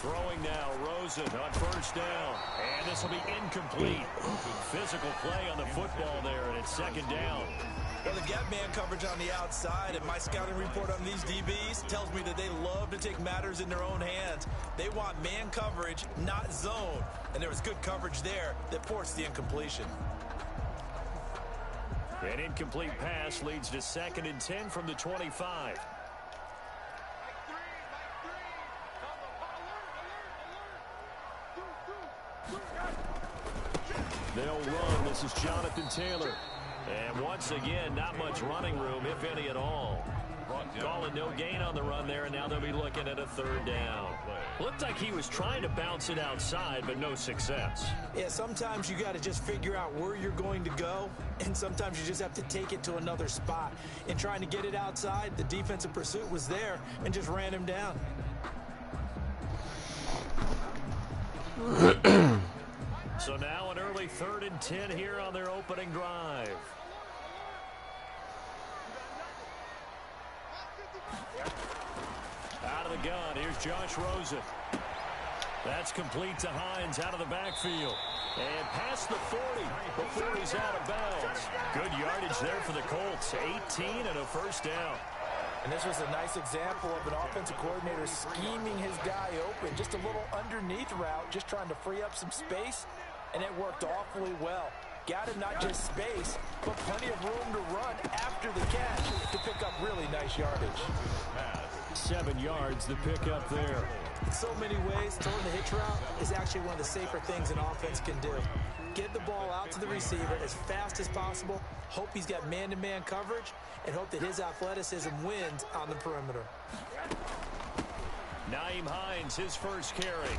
Throwing now, Rosen on first down. And this will be incomplete. Physical play on the football there, and it's second down. Well, they've got man coverage on the outside, and my scouting report on these DBs tells me that they love to take matters in their own hands. They want man coverage, not zone. And there was good coverage there that forced the incompletion. An incomplete pass leads to 2nd and 10 from the 25. They'll run. This is Jonathan Taylor. And once again, not much running room, if any at all. Calling no gain on the run there, and now they'll be looking at a 3rd down. Looked like he was trying to bounce it outside, but no success. Yeah, sometimes you got to just figure out where you're going to go, and sometimes you just have to take it to another spot. In trying to get it outside, the defensive pursuit was there and just ran him down. So now an early 3rd and 10 here on their opening drive. Out of the gun, here's Josh Rosen. That's complete to Hines out of the backfield. And past the 40 before he's out of bounds. Good yardage there for the Colts. 18 and a 1st down. And this was a nice example of an offensive coordinator scheming his guy open. Just a little underneath route, just trying to free up some space, and it worked awfully well. Got him not just space, but plenty of room to run after the catch to pick up really nice yardage. 7 yards, the pickup there. In so many ways, throwing the hitch route is actually one of the safer things an offense can do. Get the ball out to the receiver as fast as possible, hope he's got man-to-man coverage, and hope that his athleticism wins on the perimeter. Nyheim Hines, his first carry.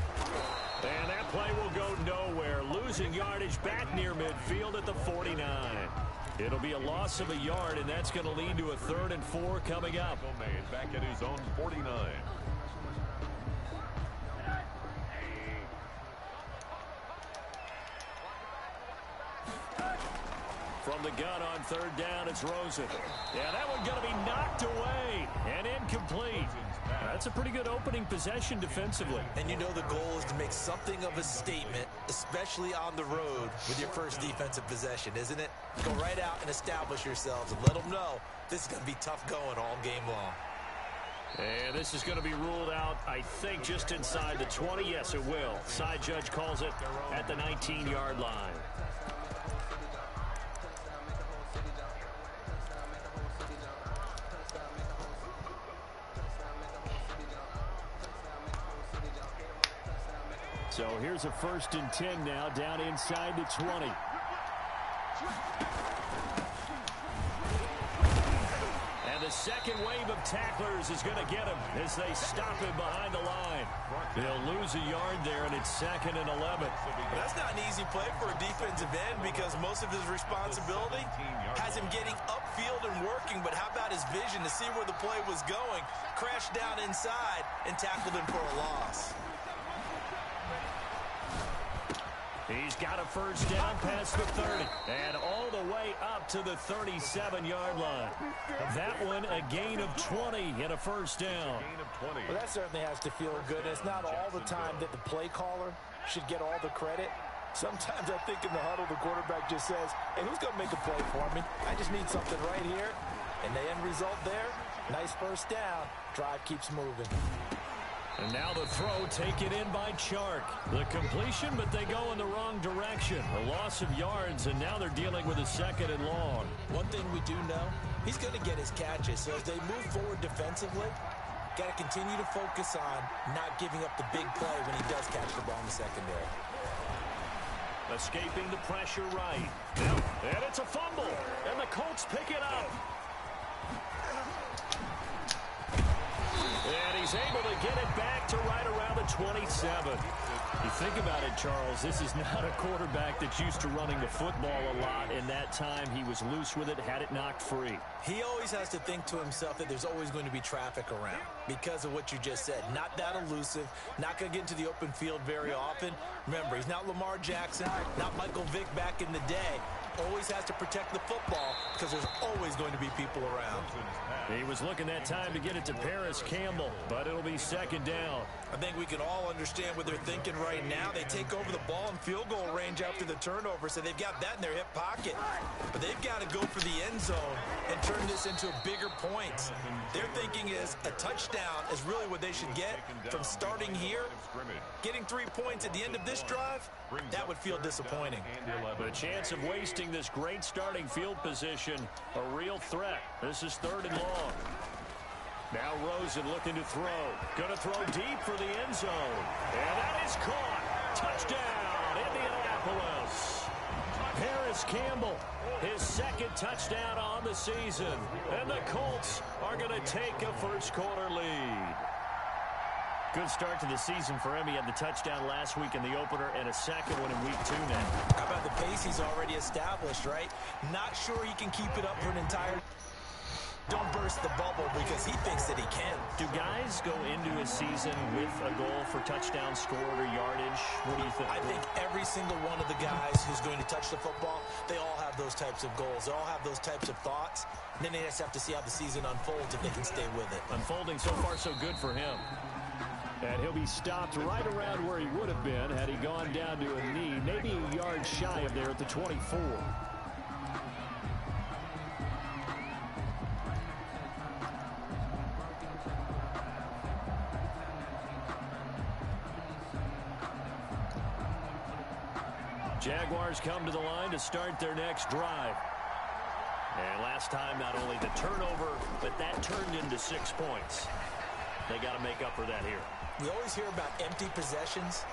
And that play will go nowhere. Losing yardage back near midfield at the 49. It'll be a loss of a yard, and that's going to lead to a 3rd and 4 coming up. Back at his own 49. From the gun on 3rd down, it's Rosen. Yeah, that one's going to be knocked away and incomplete. That's a pretty good opening possession defensively. And you know the goal is to make something of a statement, especially on the road with your first defensive possession, isn't it? Go right out and establish yourselves and let them know this is going to be tough going all game long. And this is going to be ruled out, I think, just inside the 20. Yes, it will. Side judge calls it at the 19-yard line. So here's a 1st and 10 now, down inside the 20. And the second wave of tacklers is going to get him as they stop him behind the line. They'll lose a yard there, and it's 2nd and 11. That's not an easy play for a defensive end because most of his responsibility has him getting upfield and working, but how about his vision to see where the play was going, crashed down inside, and tackled him for a loss. He's got a 1st down past the 30 and all the way up to the 37-yard line. That one a gain of 20 and a 1st down. Well, that certainly has to feel good. It's not all the time that the play caller should get all the credit. Sometimes I think in the huddle the quarterback just says, hey, who's going to make a play for me? I just need something right here. And the end result there, nice 1st down. Drive keeps moving. And now the throw taken in by Chark. The completion, but they go in the wrong direction. A loss of yards, and now they're dealing with a 2nd and long. One thing we do know, he's going to get his catches. So as they move forward defensively, got to continue to focus on not giving up the big play when he does catch the ball in the secondary. Escaping the pressure right. And it's a fumble, and the Colts pick it up. And he's able to get it back to right around the 27. You think about it, Charles, this is not a quarterback that's used to running the football a lot. In that time, he was loose with it, had it knocked free. He always has to think to himself that there's always going to be traffic around because of what you just said. Not that elusive, not going to get into the open field very often. Remember, he's not Lamar Jackson, not Michael Vick back in the day. always has to protect the football because there's always going to be people around. He was looking that time to get it to Paris Campbell, but it'll be second down. I think we can all understand what they're thinking right now. They take over the ball in field goal range after the turnover, so they've got that in their hip pocket. But they've got to go for the end zone and turn this into bigger points. Their thinking is a touchdown is really what they should get from starting here. Getting 3 points at the end of this drive, that would feel disappointing. The chance of wasting this great starting field position, a real threat. This is 3rd and long. Now Rosen looking to throw. Going to throw deep for the end zone. And that is caught. Touchdown, Indianapolis. Paris Campbell, his 2nd touchdown on the season. And the Colts are going to take a first-quarter lead. Good start to the season for him. He had the touchdown last week in the opener and a second one in week 2 now. How about the pace he's already established, right? Not sure he can keep it up for an entire... Don't burst the bubble because he thinks that he can. Do guys go into a season with a goal for touchdown scored or yardage? What do you think? I think every single one of the guys who's going to touch the football, they all have those types of goals. They all have those types of thoughts. And then they just have to see how the season unfolds if they can stay with it. Unfolding so far so good for him. And he'll be stopped right around where he would have been had he gone down to a knee, maybe a yard shy of there at the 24. Jaguars come to the line to start their next drive. And last time, not only the turnover, but that turned into 6 points. They got to make up for that here. We always hear about empty possessions,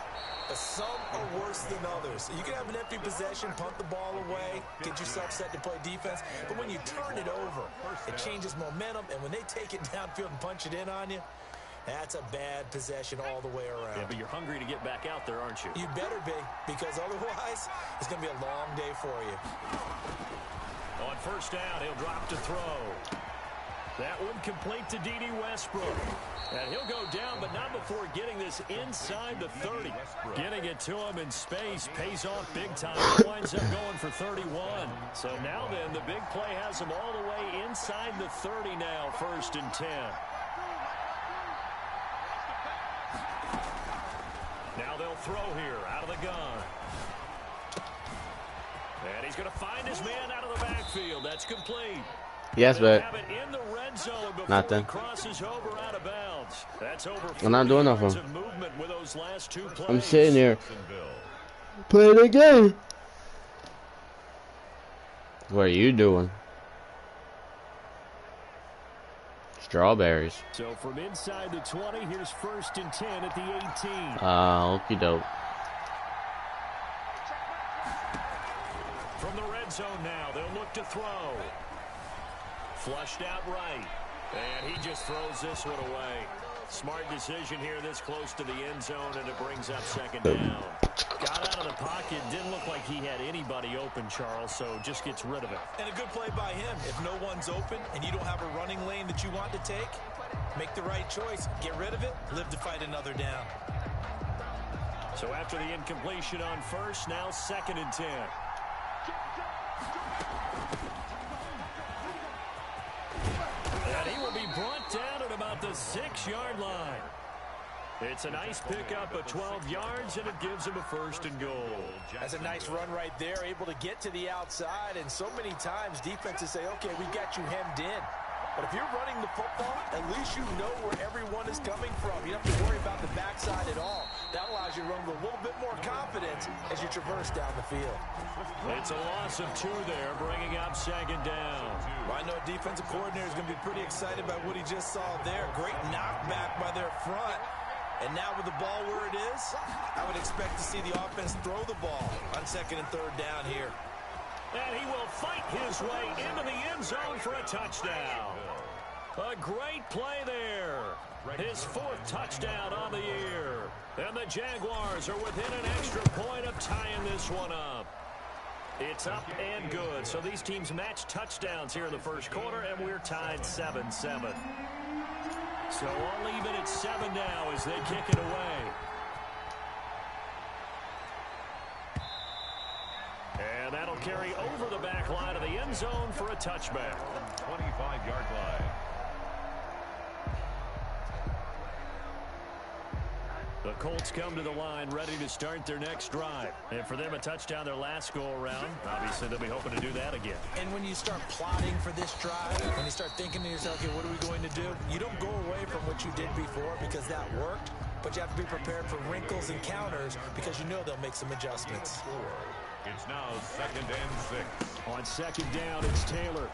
but some are worse than others. You can have an empty possession, punt the ball away, get yourself set to play defense, but when you turn it over, it changes momentum, and when they take it downfield and punch it in on you, that's a bad possession all the way around. Yeah, but you're hungry to get back out there, aren't you? You better be, because otherwise, it's going to be a long day for you. On first down, he'll drop to throw. That one complete to D.D. Westbrook. And he'll go down, but not before getting this inside the 30. Getting it to him in space pays off big time. Winds up going for 31. So now then, the big play has him all the way inside the 30 now, 1st and 10. Now they'll throw here out of the gun. And he's going to find his man out of the backfield. That's complete. Yes, but nothing. I'm not doing nothing. I'm sitting here playing the game. What are you doing? Strawberries. So from inside the 20, here's 1st and 10 at the 18. Okie doke. From the red zone now, they'll look to throw. Flushed out right. And he just throws this one away. Smart decision here this close to the end zone, and it brings up 2nd down. Got out of the pocket. Didn't look like he had anybody open, Charles, so just gets rid of it. And a good play by him. If no one's open and you don't have a running lane that you want to take, make the right choice. Get rid of it. Live to fight another down. So after the incompletion on first, now 2nd and 10. And he will be brought down at about the 6-yard line. It's a nice pickup of 12 yards, and it gives him a 1st and goal. That's a nice run right there, able to get to the outside. And so many times defenses say, okay, we got you hemmed in. But if you're running the football, at least you know where everyone is coming from. You don't have to worry about the backside at all. That allows you to run with a little bit more confidence as you traverse down the field. It's a loss of 2 there, bringing up 2nd down. Well, I know defensive coordinator is going to be pretty excited about what he just saw there. Great knockback by their front. And now with the ball where it is, I would expect to see the offense throw the ball on 2nd and 3rd down here. And he will fight his way into the end zone for a touchdown. A great play there. His 4th touchdown on the year. And the Jaguars are within an extra point of tying this one up. It's up and good. So these teams match touchdowns here in the 1st quarter, and we're tied 7-7. So all even at 7 now as they kick it away. And that'll carry over the back line of the end zone for a touchback. 25-yard line. The Colts come to the line ready to start their next drive. And for them, a touchdown their last go-around. Obviously, they'll be hoping to do that again. And when you start plotting for this drive, when you start thinking to yourself, okay, what are we going to do? You don't go away from what you did before because that worked, but you have to be prepared for wrinkles and counters because you know they'll make some adjustments. It's now 2nd and 6. On 2nd down, it's Taylor.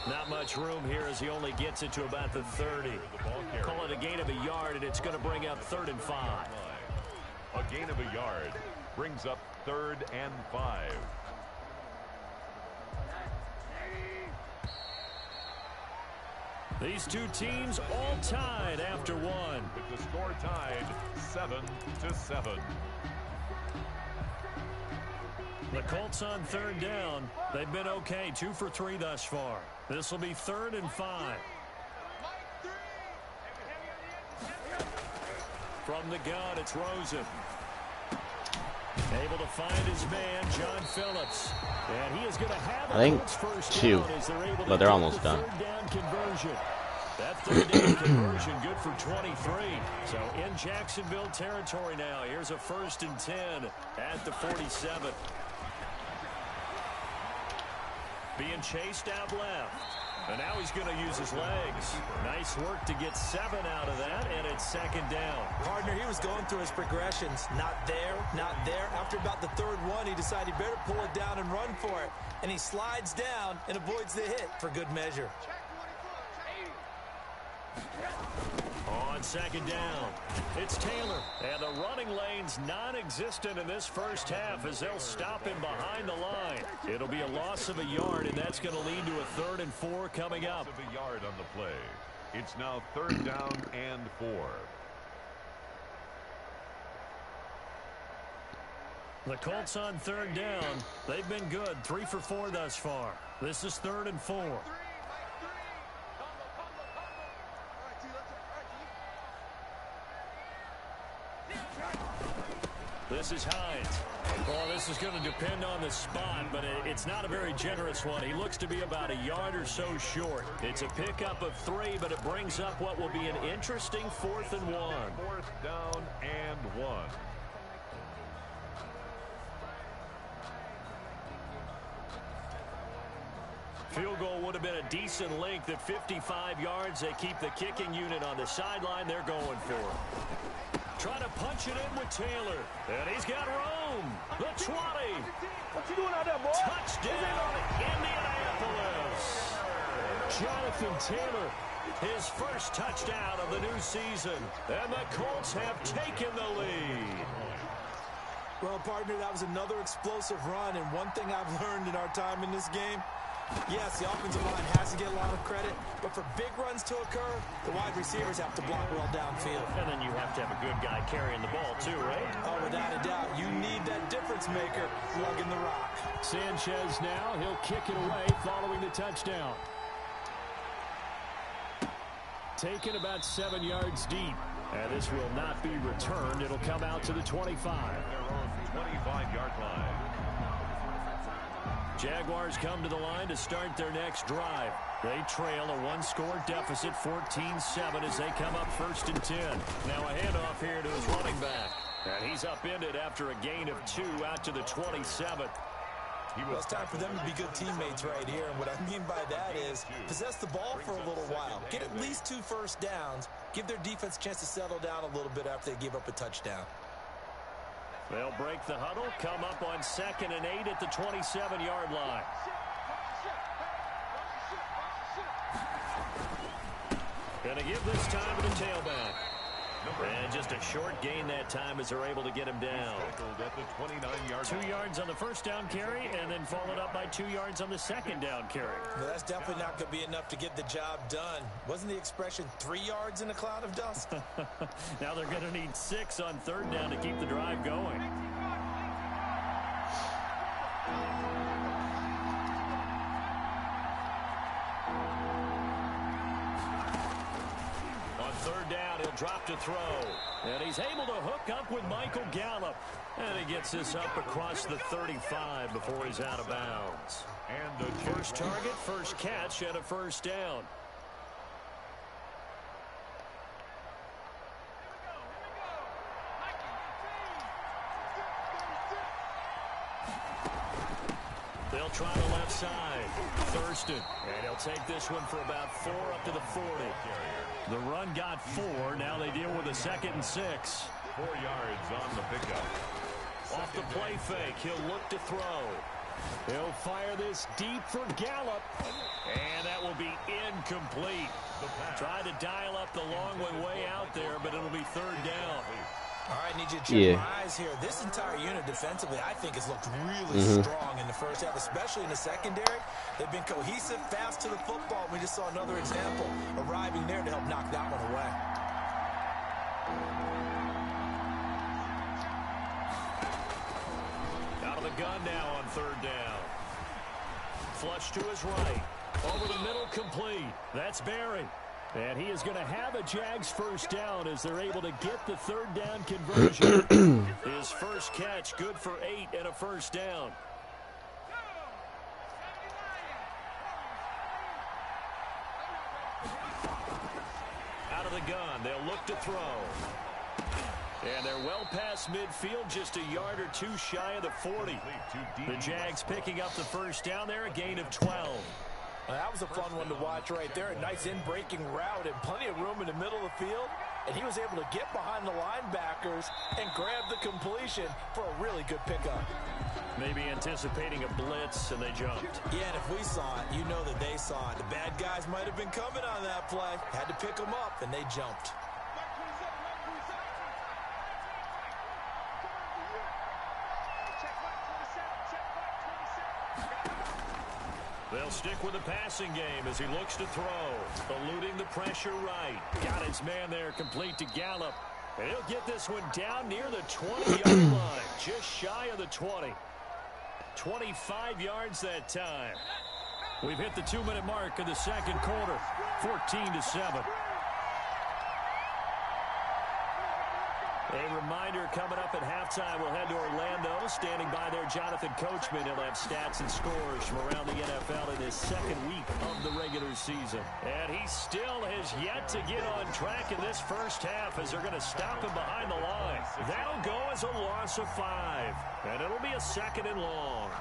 Not much room here as he only gets it to about the 30. Call it a gain of a yard, and it's going to bring up 3rd and 5. A gain of a yard brings up 3rd and 5. These two teams all tied after one. With the score tied 7-7. The Colts on 3rd down. They've been okay, 2 for 3 thus far. This will be 3rd and 5. From the gun, it's Rosen. Able to find his man, John Phillips. And he is going to have a Colts first down as they're able to but they're almost the done. 3rd down conversion. That 3rd down conversion good for 23. So in Jacksonville territory now. Here's a 1st and 10 at the 47. Being chased out left. And now he's going to use his legs. Nice work to get 7 out of that, and it's 2nd down. Partner, he was going through his progressions. Not there, not there. After about the 3rd one, he decided he better pull it down and run for it. And he slides down and avoids the hit for good measure. On 2nd down, it's Taylor. And the running lane's non-existent in this first half as they'll stop him behind the line. It'll be a loss of a yard, and that's going to lead to a 3rd and 4 coming up. Loss of a yard on the play. It's now 3rd down and 4. The Colts on 3rd down. They've been good, 3 for 4 thus far. This is 3rd and 4. This is Hines. Well, this is going to depend on the spot, but it's not a very generous one. He looks to be about a yard or so short. It's a pickup of 3, but it brings up what will be an interesting 4th and 1. 4th down and 1. Field goal would have been a decent length at 55 yards. They keep the kicking unit on the sideline. They're going for it. Trying to punch it in with Taylor. And he's got room. The 20. What you doing out there, boy? Touchdown, Indianapolis. Jonathan Taylor, his first touchdown of the new season. And the Colts have taken the lead. Well, partner, that was another explosive run. And one thing I've learned in our time in this game, yes, the offensive line has to get a lot of credit, but for big runs to occur, the wide receivers have to block well downfield. And then you have to have a good guy carrying the ball too, right? Oh, without a doubt. You need that difference maker lugging the rock. Sanchez now, he'll kick it away following the touchdown. Taken about 7 yards deep. And this will not be returned. It'll come out to the 25. Their own 25-yard line. Jaguars come to the line to start their next drive. They trail a 1-score deficit, 14-7, as they come up 1st and 10. Now a handoff here to his running back. And he's upended after a gain of 2 out to the 27. Well, it's time for them to be good teammates right here. And what I mean by that is possess the ball for a little while. Get at least 2 first downs. Give their defense a chance to settle down a little bit after they give up a touchdown. They'll break the huddle, come up on 2nd and 8 at the 27-yard line. Going to give this time to the tailback. And just a short gain that time as they're able to get him down. At the 29-yard 2 yards on the first down carry, and then followed up by 2 yards on the second down carry. Well, that's definitely not going to be enough to get the job done. Wasn't the expression 3 yards in a cloud of dust? Now they're going to need 6 on 3rd down to keep the drive going. third down, he'll drop to throw. And he's able to hook up with Michael Gallup. And he gets this up across the 35 before he's out of bounds. And the first target, first catch, and a first down. They'll try the left side. Thurston. And he'll take this one for about 4 up to the 40. The run got 4. Now they deal with a 2nd and 6. 4 yards on the pickup. Off the play fake, he'll look to throw. He'll fire this deep for Gallup. And that will be incomplete. Tried to dial up the long one way out there, but it'll be 3rd down. All right, need you to check my eyes here. This entire unit defensively, I think, has looked really strong in the first half, especially in the secondary. They've been cohesive, fast to the football. We just saw another example arriving there to help knock that one away. Out of the gun now on 3rd down. Flush to his right. Over the middle, complete. That's Barry. And he is going to have a Jags first down as they're able to get the 3rd down conversion. His first catch, good for 8 and a first down. Out of the gun, they'll look to throw. And they're well past midfield, just a yard or 2 shy of the 40. The Jags picking up the first down there, a gain of 12. Well, that was a fun one to watch right there. A nice in-breaking route and plenty of room in the middle of the field. And he was able to get behind the linebackers and grab the completion for a really good pickup. Maybe anticipating a blitz, and they jumped. Yeah, and if we saw it, you know that they saw it. The bad guys might have been coming on that play. Had to pick them up, and they jumped. They'll stick with the passing game as he looks to throw. Eluding the pressure right. Got his man there, complete to Gallup. And he'll get this one down near the 20-yard line. Just shy of the 20. 25 yards that time. We've hit the 2-minute mark of the second quarter. 14-7. A reminder coming up at halftime, we'll head to Orlando. Standing by there, Jonathan Coachman. He'll have stats and scores from around the NFL in his 2nd week of the regular season. And he still has yet to get on track in this first half as they're going to stop him behind the line. That'll go as a loss of 5. And it'll be a 2nd and long.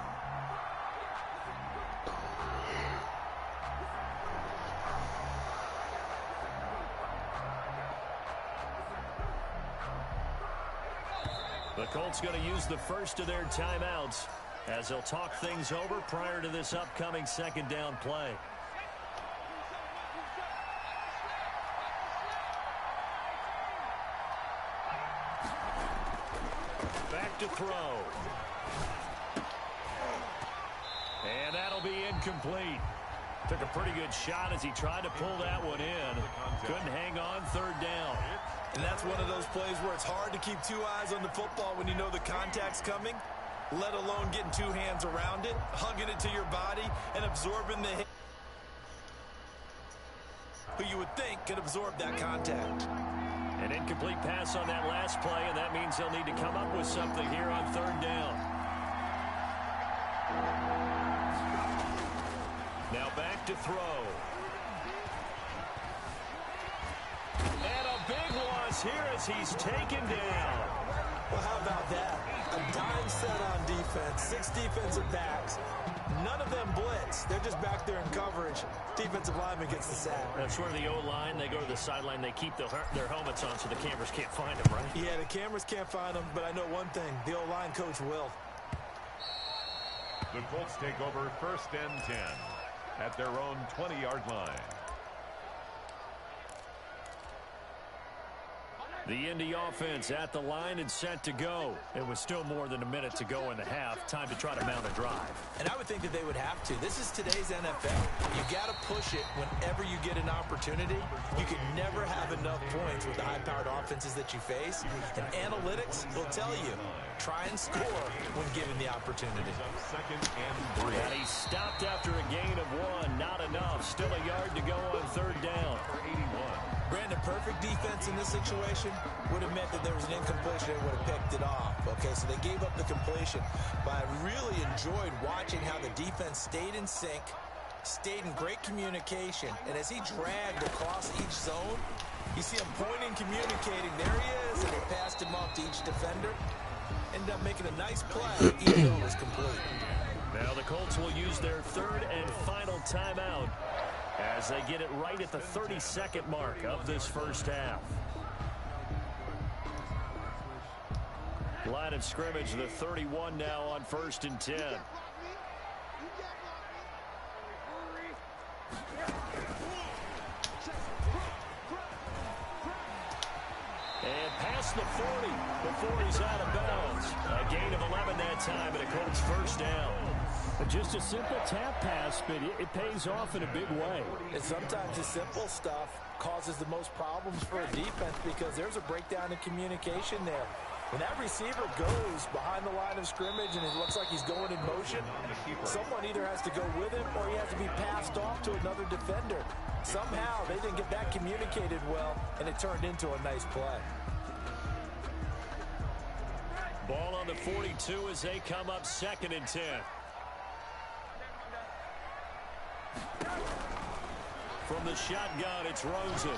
The Colts going to use the first of their timeouts as they'll talk things over prior to this upcoming 2nd down play. Back to throw. And that'll be incomplete. Took a pretty good shot as he tried to pull that one in. Couldn't hang on, 3rd down. And that's one of those plays where it's hard to keep 2 eyes on the football when you know the contact's coming, let alone getting 2 hands around it, hugging it to your body, and absorbing the hit. Who you would think could absorb that contact. An incomplete pass on that last play, and that means they'll need to come up with something here on 3rd down. Now back to throw. And a big loss here as he's taken down. Well, how about that? A dime set on defense, 6 defensive backs. None of them blitz. They're just back there in coverage. Defensive lineman gets the sack. That's where the O-line, they go to the sideline, they keep their helmets on so the cameras can't find them, right? Yeah, the cameras can't find them, but I know one thing. The O-line coach will. The Colts take over 1st and 10 at their own 20-yard line. The Indy offense at the line and set to go. It was still more than a minute to go in the half. Time to try to mount a drive. And I would think that they would have to. This is today's NFL. You got to push it whenever you get an opportunity. You can never have enough points with the high-powered offenses that you face. And analytics will tell you, try and score when given the opportunity. 2nd and 3. And he stopped after a gain of 1. Not enough. Still a yard to go on 3rd down. For 81. Brandon, perfect defense in this situation would have meant that there was an incompletion and would have picked it off. Okay, so they gave up the completion. But I really enjoyed watching how the defense stayed in sync, stayed in great communication, and as he dragged across each zone, you see him pointing, communicating. There he is, and they passed him off to each defender. Ended up making a nice play, even though it was complete. Now the Colts will use their third and final timeout as they get it right at the 32nd mark of this first half. Line of scrimmage, the 31 now on 1st and 10. And past the 40 before he's out of bounds. A gain of 11 that time, and a Colts first down. Just a simple tap pass, but it pays off in a big way. And sometimes the simple stuff causes the most problems for a defense because there's a breakdown in communication there. When that receiver goes behind the line of scrimmage and it looks like he's going in motion, someone either has to go with him or he has to be passed off to another defender. Somehow they didn't get that communicated well, and it turned into a nice play. Ball on the 42 as they come up 2nd and 10. From the shotgun, it's Rosen.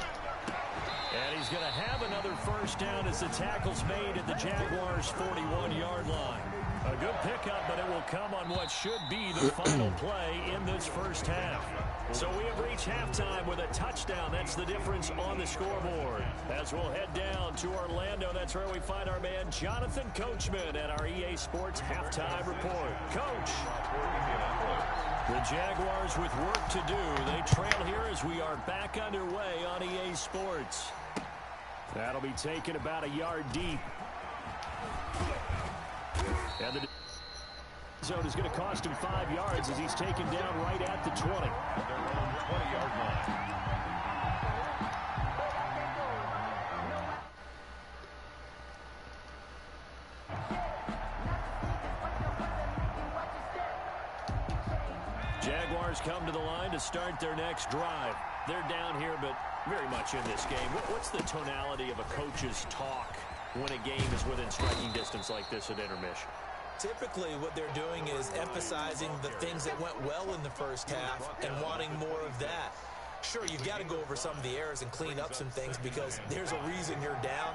And he's going to have another first down as the tackle's made at the Jaguars' 41-yard line. A good pickup, but it will come on what should be the final play in this first half. So we have reached halftime with a touchdown. That's the difference on the scoreboard. As we'll head down to Orlando, that's where we find our man Jonathan Coachman at our EA Sports Halftime Report. Coach. The Jaguars with work to do. They trail here as we are back underway on EA Sports. That'll be taken about a yard deep. And the zone is going to cost him 5 yards as he's taken down right at the 20. At their own 20-yard line. Jaguars come to the line to start their next drive. They're down here, but very much in this game. What's the tonality of a coach's talk when a game is within striking distance like this at intermission? Typically, what they're doing is emphasizing the things that went well in the first half and wanting more of that. Sure, you've got to go over some of the errors and clean up some things because there's a reason you're down.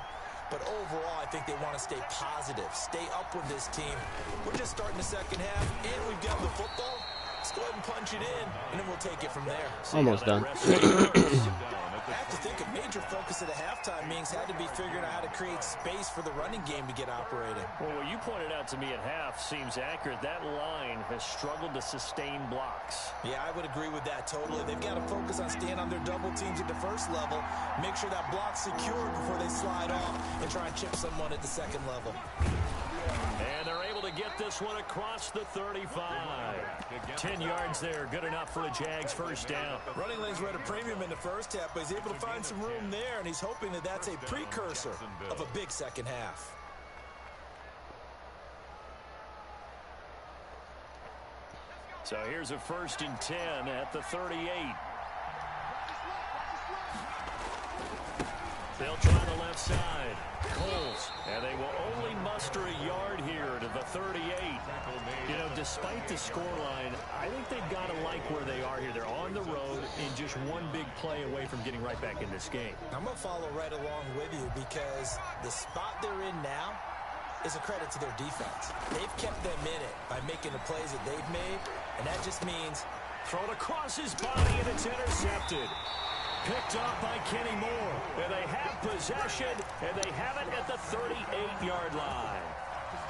But overall, I think they want to stay positive, stay up with this team. We're just starting the second half, and we've got the football. Let's go ahead and punch it in, and then we'll take it from there. Almost done. I have to think a major focus at the halftime meetings had to be figuring out how to create space for the running game to get operating. Well, what you pointed out to me at half seems accurate. That line has struggled to sustain blocks. Yeah, I would agree with that totally. They've got to focus on staying on their double teams at the first level, make sure that block's secured before they slide off and try and chip someone at the second level. And they're able to get this one across the 35. 10 yards there, good enough for a Jags first down. Running lanes were at a premium in the first half, but he's able to find some room there, and he's hoping that that's a precursor of a big second half. So here's a 1st and 10 at the 38. They'll try the left side. Coles, and they will only muster a yard here to the 38. You know, despite the scoreline, I think they've got to like where they are here. They're on the road and just one big play away from getting right back in this game. I'm going to follow right along with you because the spot they're in now is a credit to their defense. They've kept them in it by making the plays that they've made, and that just means thrown across his body, and it's intercepted. Picked off by Kenny Moore. And they have possession, and they have it at the 38-yard line.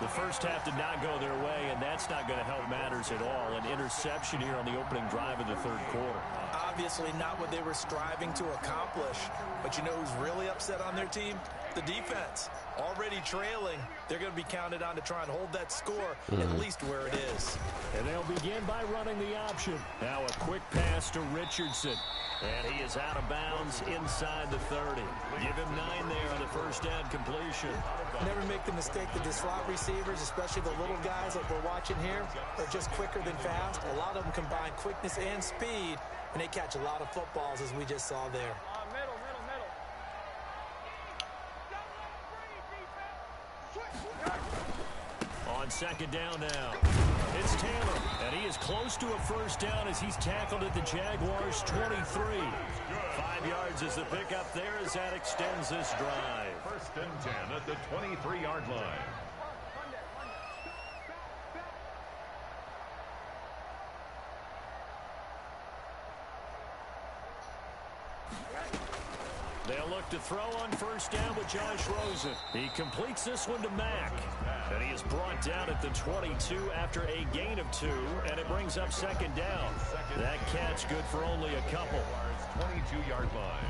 The first half did not go their way, and that's not going to help matters at all. An interception here on the opening drive of the third quarter. Obviously not what they were striving to accomplish. But you know who's really upset on their team? The defense. Already trailing. They're going to be counted on to try and hold that score at least where it is. And they'll begin by running the option. Now a quick pass to Richardson. And he is out of bounds inside the 30. Give him 9 there on the first down completion. Never make the mistake that the slot receivers, especially the little guys like we're watching here, are just quicker than fast. A lot of them combine quickness and speed, and they catch a lot of footballs as we just saw there. On second down now, it's Taylor, and he is close to a first down as he's tackled at the Jaguars' 23. 5 yards is the pickup there as that extends this drive. First and 10 at the 23-yard line. They'll look to throw on first down with Josh Rosen. He completes this one to Mack. And he is brought down at the 22 after a gain of 2, and it brings up second down. That catch good for only a couple. 22-yard line.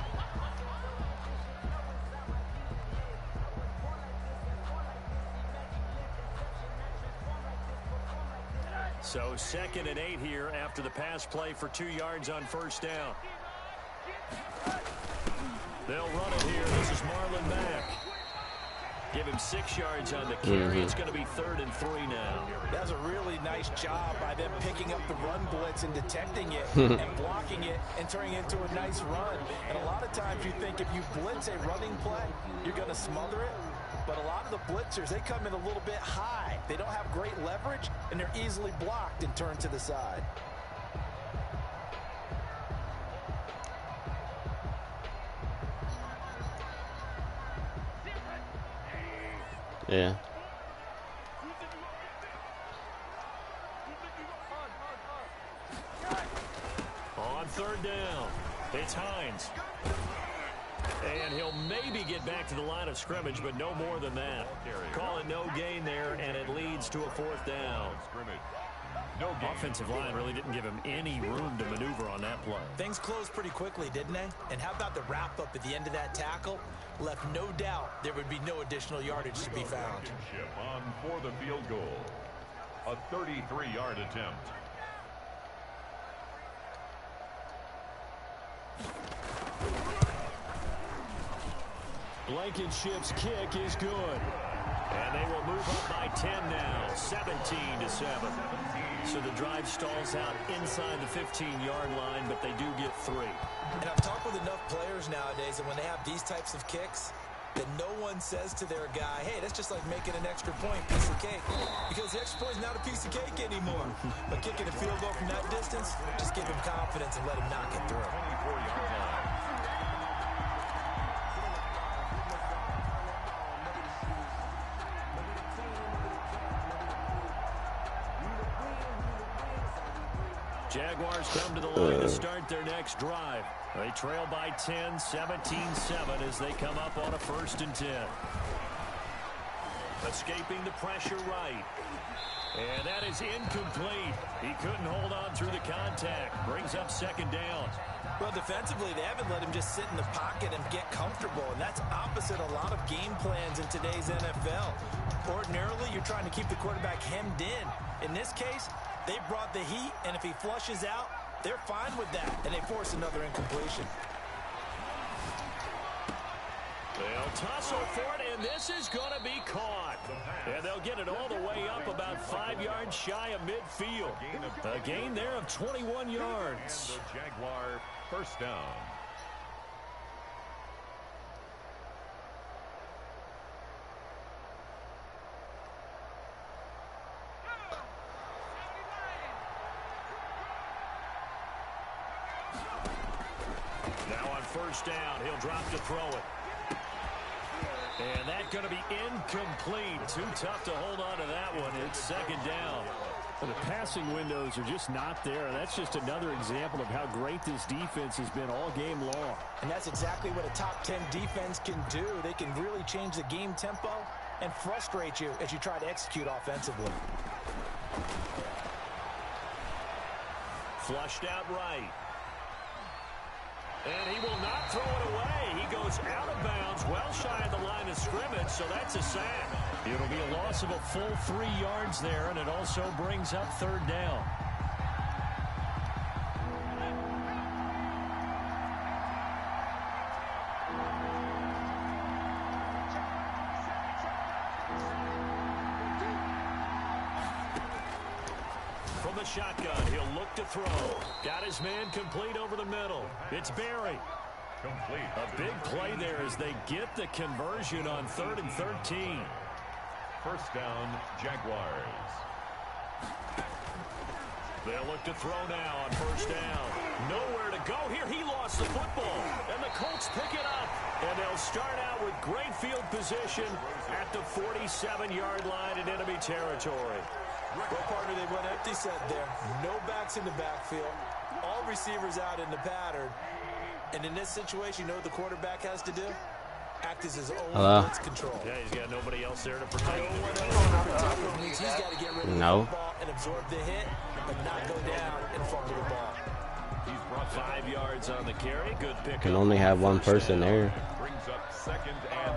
So 2nd and 8 here after the pass play for 2 yards on first down. They'll run it here. This is Marlon Mack. Give him 6 yards on the carry. It's going to be 3rd and 3 now. That's a really nice job by them picking up the run blitz and detecting it and blocking it and turning it into a nice run. And a lot of times you think if you blitz a running play, you're going to smother it. But a lot of the blitzers, they come in a little bit high. They don't have great leverage, and they're easily blocked and turned to the side. Yeah. On 3rd down, it's Hines. And he'll maybe get back to the line of scrimmage, but no more than that. Call it no gain there, and it leads to a 4th down. Offensive line really didn't give him any room to maneuver on that play. Things closed pretty quickly, didn't they? And how about the wrap-up at the end of that tackle? Left no doubt there would be no additional yardage to be found. On for the field goal. A 33-yard attempt. Blankenship's kick is good. And they will move up by 10 now, 17-7. So the drive stalls out inside the 15-yard line, but they do get 3. And I've talked with enough players nowadays that when they have these types of kicks, that no one says to their guy, hey, that's just like making an extra point, piece of cake. Because the extra point is not a piece of cake anymore. But kicking a field goal from that distance, just give him confidence and let him knock it through. 24-yard line. Jaguars come to the line to start their next drive. They trail by 10, 17-7 as they come up on a 1st and 10. Escaping the pressure right. And that is incomplete. He couldn't hold on through the contact. Brings up 2nd down. Well, defensively, they haven't let him just sit in the pocket and get comfortable, and that's opposite a lot of game plans in today's NFL. Ordinarily, you're trying to keep the quarterback hemmed in. In this case, they brought the heat, and if he flushes out, they're fine with that, and they force another incompletion. They'll tussle for it, and this is going to be caught. And they'll get it all the way up about 5 yards shy of midfield. A gain there of 21 yards. And the Jaguar 1st down. Now on 1st down, he'll drop to throw it. And that's going to be incomplete. Too tough to hold on to that one. It's 2nd down. Well, the passing windows are just not there. That's just another example of how great this defense has been all game long. And that's exactly what a top 10 defense can do. They can really change the game tempo and frustrate you as you try to execute offensively. Flushed out right. And he will not throw it away. He goes out of bounds, well shy of the line of scrimmage, so that's a sack. It'll be a loss of a full 3 yards there, and it also brings up 3rd down. From the shotgun, he'll look to throw. Got his man complete over the middle. It's Barry. Complete. A big play there as they get the conversion on 3rd and 13. First down, Jaguars. They'll look to throw now on first down. Nowhere to go here. He lost the football. And the Colts pick it up. And they'll start out with great field position at the 47-yard line in enemy territory. Well, partner, they went empty set there. No backs in the backfield. All receivers out in the pattern. And in this situation, you know what the quarterback has to do? Act as his own blitz control. Yeah, he's got nobody else there to protect him. No one else to protect him. He's got to get rid of the ball and absorb the hit, but not go down and fumble the ball. He's brought 5 yards on the carry. Good pick. Can only have one person there. Brings up 2nd and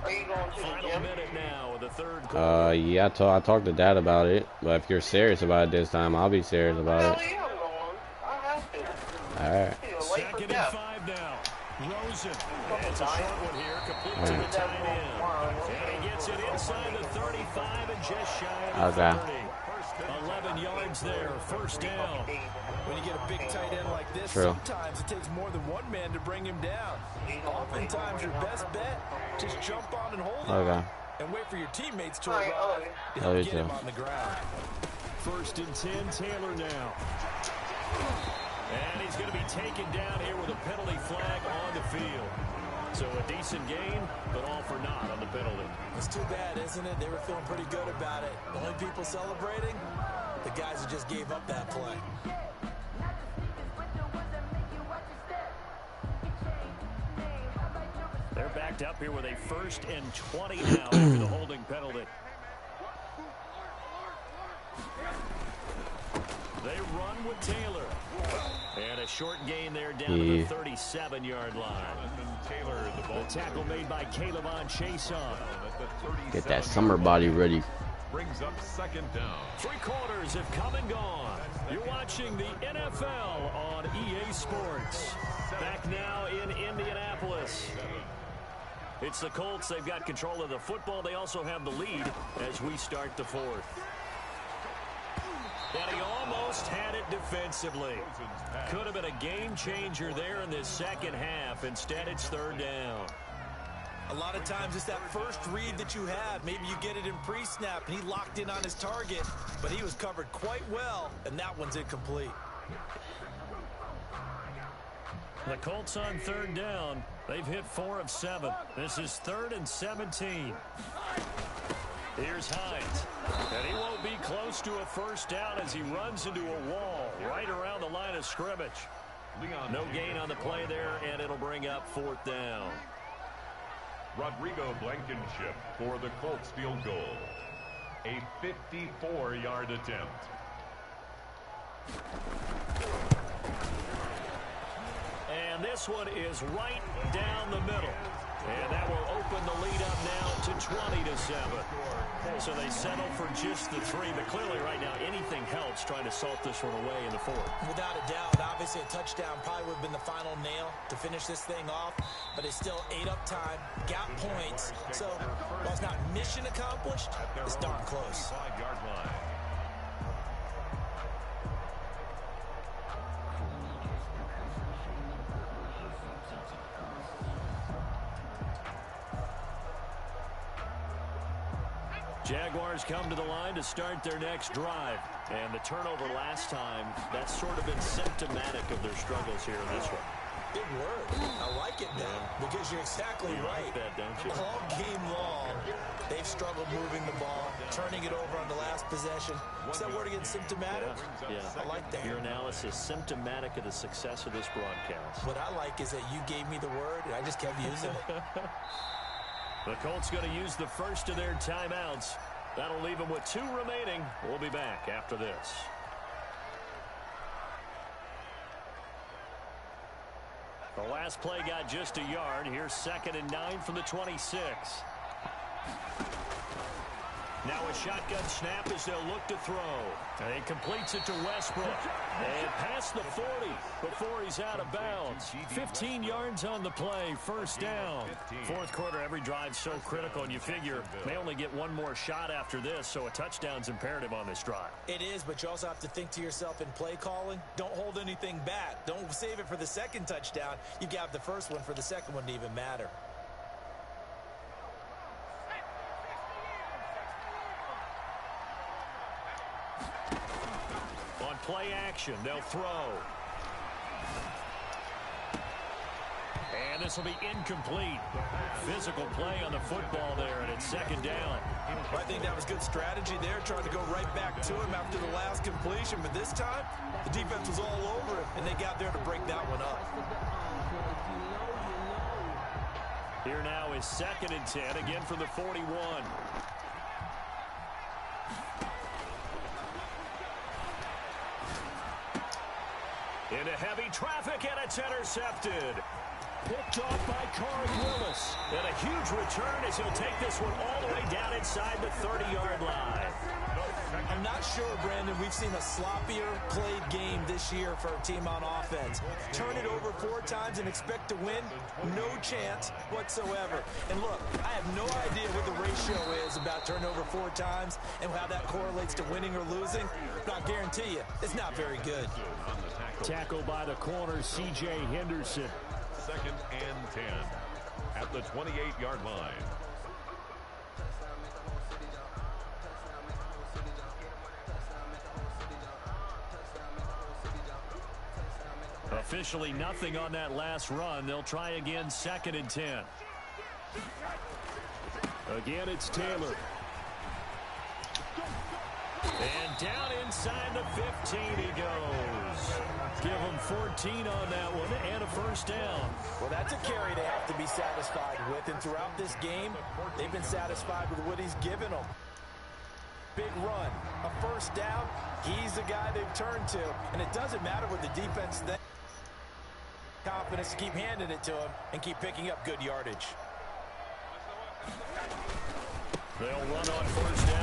5. Final minute now of the third quarter. Yeah, I talked to Dad about it, but if you're serious about it this time, I'll be serious about it. All right. 2nd and 5 now. Rosen. It's a short one here. Complete to the tight end. And he gets it inside the 35 and just shy of the 30. 11 yards there. First down. When you get a big tight end like this, sometimes it takes more than one man to bring him down. Oftentimes, your best bet, just jump on and hold him. And wait for your teammates to arrive to help get him on the ground. 1st and 10, Taylor now. And he's going to be taken down here with a penalty flag on the field. So a decent game, but all for naught on the penalty. It's too bad, isn't it? They were feeling pretty good about it. The only people celebrating, the guys who just gave up that play. They're backed up here with a 1st and 20 now after the holding penalty. They run with Taylor. And a short gain there down to the 37-yard line. The tackle made by Calebon Chason. Get that summer body ready. Brings up 2nd down. 3 quarters have come and gone. You're watching the NFL on EA Sports. Back now in Indianapolis. It's the Colts. They've got control of the football. They also have the lead as we start the 4th. And he almost had it defensively. Could have been a game changer there in this second half. Instead, it's 3rd down. A lot of times it's that first read that you have. Maybe you get it in pre-snap, and he locked in on his target, but he was covered quite well, and that one's incomplete. The Colts on 3rd down. They've hit 4 of 7. This is 3rd and 17. Here's Hines. And he won't be close to a first down as he runs into a wall right around the line of scrimmage. No gain on the play there, and it'll bring up 4th down. Rodrigo Blankenship for the Colts field goal. A 54-yard attempt. And this one is right down the middle. And that will open the lead up now to 20-7. So they settle for just the 3. But clearly right now anything helps trying to salt this one away in the 4th. Without a doubt, obviously a touchdown probably would have been the final nail to finish this thing off. But it's still 8 up time, got points. So while it's not mission accomplished, it's darn close. 5-yard line. Jaguars come to the line to start their next drive. And the turnover last time, that's sort of been symptomatic of their struggles here in this one. Big word. I like it now because you're exactly right. Like that, don't you? All game long, they've struggled moving the ball, turning it over on the last possession. Is that word again, symptomatic? Yeah. I like that. Your analysis symptomatic of the success of this broadcast. What I like is that you gave me the word, and I just kept using it. The Colts going to use the first of their timeouts. That'll leave them with 2 remaining. We'll be back after this. The last play got just a yard. Here's 2nd and 9 from the 26. Now a shotgun snap as they'll look to throw. And he completes it to Westbrook. And past the 40 before he's out of bounds. 15 yards on the play. First down. 4th quarter, every drive's so critical, and you figure they only get one more shot after this, so a touchdown's imperative on this drive. It is, but you also have to think to yourself in play calling. Don't hold anything back. Don't save it for the second touchdown. You got the first one for the second one to even matter. play action. They'll throw. And this will be incomplete. Physical play on the football there, and it's second down. I think that was good strategy there, trying to go right back to him after the last completion. But this time, the defense was all over him, and they got there to break that one up. Here now is 2nd and 10, again from the 41. Into heavy traffic, and it's intercepted. Picked off by Corey Willis. And a huge return as he'll take this one all the way down inside the 30-yard line. I'm not sure, Brandon, we've seen a sloppier played game this year for a team on offense. Turn it over 4 times and expect to win? No chance whatsoever. And look, I have no idea what the ratio is about turnover 4 times and how that correlates to winning or losing. But I guarantee you, it's not very good. Tackle by the corner, C.J. Henderson. 2nd and 10 at the 28-yard line. Officially nothing on that last run. They'll try again, 2nd and 10. Again, it's Taylor. And down inside the 15 he goes. Give him 14 on that one and a first down. Well, that's a carry they have to be satisfied with. And throughout this game, they've been satisfied with what he's given them. Big run, a first down. He's the guy they've turned to. And it doesn't matter what the defense thinks. Confidence to keep handing it to him and keep picking up good yardage. They'll run on first down.